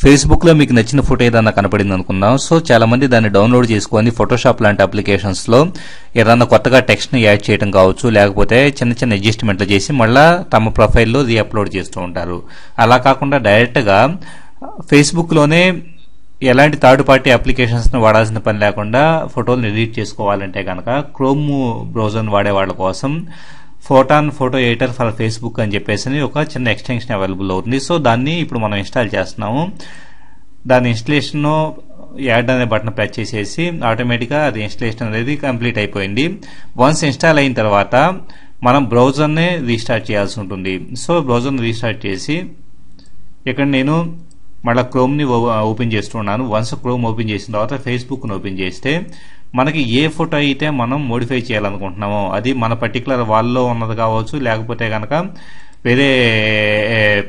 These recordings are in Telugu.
ఫేస్బుక్ లో మీకు నచ్చిన ఫోటో ఏదన్నా కనపడింది అనుకుందాం. సో చాలా మంది దాన్ని డౌన్లోడ్ చేసుకొని ఫోటోషాప్ లాంటి అప్లికేషన్స్ లో ఏదన్నా కొత్తగా టెక్స్ట్ ని యాడ్ చేయడం కావచ్చు, లేకపోతే చిన్న చిన్న అడ్జస్ట్మెంట్లు చేసి మళ్ళా తమ ప్రొఫైల్లో రీ అప్లోడ్ చేస్తూ ఉంటారు. అలా కాకుండా డైరెక్ట్ గా ఫేస్బుక్ లోనే ఎలాంటి థర్డ్ పార్టీ అప్లికేషన్స్ ను వాడాల్సిన పని లేకుండా ఫోటోలను ఎడిట్ చేసుకోవాలంటే కనుక క్రోమ్ బ్రౌజర్ వాడే వాళ్ళ కోసం photon photo editor for Facebook అని చెప్పేసి ఒక చిన్న ఎక్స్టెన్షన్ అవైలబుల్ అవుతుంది. సో దాన్ని ఇప్పుడు మనం ఇన్స్టాల్ చేస్తున్నాము. దాని ఇన్స్టలేషన్ యాడ్ అనే బటన్ ప్రెస్ చేసేసి ఆటోమేటిక్గా అది ఇన్స్టలేషన్ అనేది కంప్లీట్ అయిపోయింది. వన్స్ ఇన్స్టాల్ అయిన తర్వాత మనం బ్రౌజర్ని రీస్టార్ట్ చేయాల్సి ఉంటుంది. సో బ్రౌజర్ని రీస్టార్ట్ చేసి ఇక్కడ నేను మళ్ళీ క్రోమ్ని ఓపెన్ చేస్తున్నాను. వన్స్ క్రోమ్ ఓపెన్ చేసిన తర్వాత ఫేస్బుక్ని ఓపెన్ చేస్తే మనకి ఏ ఫోటో అయితే మనం మోడిఫై చేయాలనుకుంటున్నామో అది మన పర్టికులర్ వాల్లో ఉన్నది కావచ్చు, లేకపోతే కనుక వేరే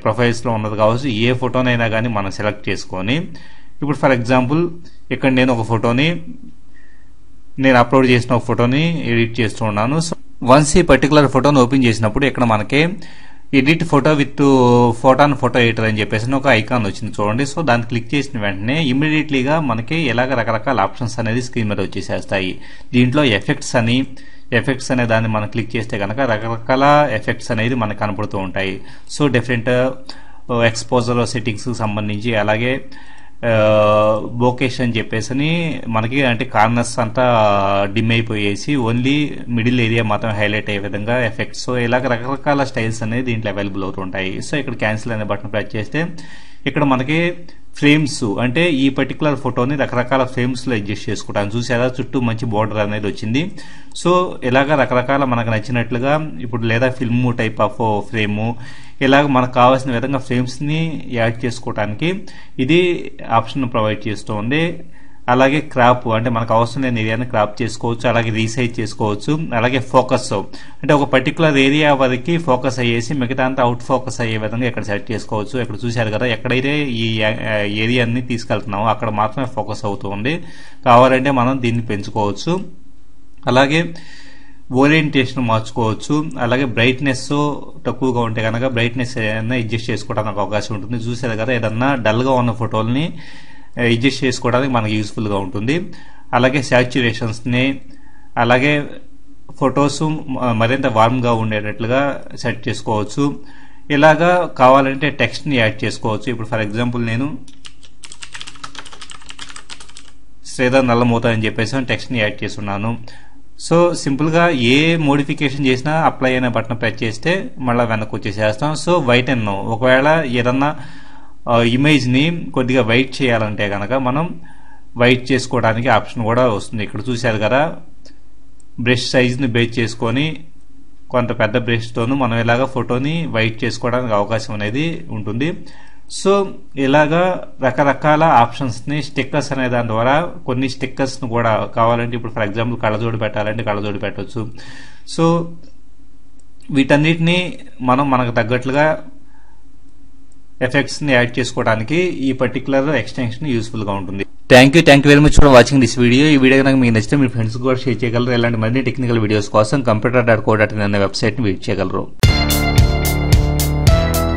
ప్రొఫైల్స్లో ఉన్నది కావచ్చు, ఏ ఫోటోనైనా కానీ మనం సెలెక్ట్ చేసుకొని ఇప్పుడు ఫర్ ఎగ్జాంపుల్ ఇక్కడ నేను ఒక ఫోటోని నేను అప్లోడ్ చేసిన ఒక ఫోటోని ఎడిట్ చేస్తూ ఉన్నాను. సో వన్స్ ఈ పర్టికులర్ ఫోటోని ఓపెన్ చేసినప్పుడు ఇక్కడ మనకి edit photo with photon photo editor అని చెప్పేసి ఒక ఐకాన్ వచ్చింది చూడండి. సో దాన్ని క్లిక్ చేసిన వెంటనే ఇమ్మీడియట్లీగా మనకి ఎలాగ రకరకాల ఆప్షన్స్ అనేది స్క్రీన్ మీద వచ్చేసేస్తాయి. దీంట్లో ఎఫెక్ట్స్ అనే దాన్ని మనం క్లిక్ చేస్తే కనుక రకరకాల ఎఫెక్ట్స్ అనేది మనకు కనపడుతూ ఉంటాయి. సో డిఫరెంట్ ఎక్స్పోజర్ సెట్టింగ్స్ సంబంధించి, అలాగే బోకేష్ అని చెప్పేసి మనకి అంటే కార్నర్స్ అంతా డిమ్ అయిపోయేసి ఓన్లీ మిడిల్ ఏరియా మాత్రం హైలైట్ అయ్యే విధంగా ఎఫెక్ట్స్. సో ఇలాగ రకరకాల స్టైల్స్ అనేది దీంట్లో అవైలబుల్ అవుతుంటాయి. సో ఇక్కడ క్యాన్సిల్ అనే బటన్ ప్రెస్ చేస్తే ఇక్కడ మనకి ఫ్రేమ్స్ అంటే ఈ పర్టికులర్ ఫోటోని రకరకాల ఫ్రేమ్స్ లో అడ్జస్ట్ చేసుకుంటాను. చూసారా చుట్టూ మంచి బోర్డర్ అనేది వచ్చింది. సో ఇలాగ రకరకాల మనకు నచ్చినట్లుగా ఇప్పుడు లేదా ఫిల్మ్ టైప్ ఆఫ్ ఫ్రేము ఇలాగ మనకు కావాల్సిన విధంగా ఫ్రేమ్స్ ని యాడ్ చేసుకోవడానికి ఇది ఆప్షన్ ప్రొవైడ్ చేస్తుంది. అలాగే క్రాప్ అంటే మనకు అవసరం లేని ఏరియాని క్రాప్ చేసుకోవచ్చు, అలాగే రీసైజ్ చేసుకోవచ్చు. అలాగే ఫోకస్ అంటే ఒక పర్టికులర్ ఏరియా వరకు ఫోకస్ అయ్యేసి మిగతా అంతా అవుట్ ఫోకస్ అయ్యే విధంగా ఇక్కడ సెట్ చేసుకోవచ్చు. ఇక్కడ చూశారు కదా, ఎక్కడైతే ఈ ఏరియాని తీసుకెళ్తున్నామో అక్కడ మాత్రమే ఫోకస్ అవుతుంది. కావాలంటే మనం దీన్ని పెంచుకోవచ్చు. అలాగే ఓరియంటేషన్ మార్చుకోవచ్చు. అలాగే బ్రైట్నెస్ తక్కువగా ఉంటే కనుక బ్రైట్నెస్ ఏదైనా అడ్జస్ట్ చేసుకోవడానికి అవకాశం ఉంటుంది. చూసారు కదా, ఏదన్నా డల్ గా ఉన్న ఫోటోల్ని అడ్జస్ట్ చేసుకోవడానికి మనకి యూస్ఫుల్ గా ఉంటుంది. అలాగే సాచ్యురేషన్స్ ని, అలాగే ఫొటోస్ మరింత వార్మ్ గా ఉండేటట్లుగా సెట్ చేసుకోవచ్చు. ఇలాగా కావాలంటే టెక్స్ట్ ని యాడ్ చేసుకోవచ్చు. ఇప్పుడు ఫర్ ఎగ్జాంపుల్ నేను శ్రీధర్ నల్లమూత అని చెప్పేసి టెక్స్ట్ ని యాడ్ చేస్తున్నాను. సో సింపుల్ గా ఏ మోడిఫికేషన్ చేసినా అప్లై అనే బటన్ ప్రెస్ చేస్తే మళ్ళీ వెనక్కి వచ్చేసేస్తాం. సో వైట్ అండ్ ఒకవేళ ఏదన్నా ఇమేజ్ ని కొద్దిగా వైట్ చేయాలంటే కనుక మనం వైట్ చేసుకోవడానికి ఆప్షన్ కూడా వస్తుంది. ఇక్కడ చూశారు కదా, బ్రష్ సైజ్ ని బేస్ చేసుకొని కొంత పెద్ద బ్రష్ తోను మనం ఇలాగా ఫోటోని వైట్ చేసుకోవడానికి అవకాశం అనేది ఉంటుంది. సో ఇలాగా రకరకాల ఆప్షన్స్ ని స్టిక్కర్స్ అనే దాని ద్వారా కొన్ని స్టిక్కర్స్ ను కూడా కావాలంటే ఇప్పుడు ఫర్ ఎగ్జాంపుల్ కళ్ళజోడు పెట్టాలంటే కళ్ళజోడు పెట్టవచ్చు. సో వీటన్నిటిని మనం మనకు తగ్గట్లుగా ఎఫెక్ట్స్ ని యాడ్ చేసుకోవడానికి ఈ పర్టికులర్ ఎక్స్టెన్షన్ యూస్ఫుల్ గా ఉంటుంది. Thank you very much for watching this video. ఈ వీడియో కనుక మీకు నచ్చితే మీ ఫ్రెండ్స్ కూడా షేర్ చేయగలరు. ఇలాంటి మరిన్ని టెక్నికల్ వీడియోస్ కోసం computer.co.in అనే వెబ్సైట్ ని విజిట్ చేయగలరు.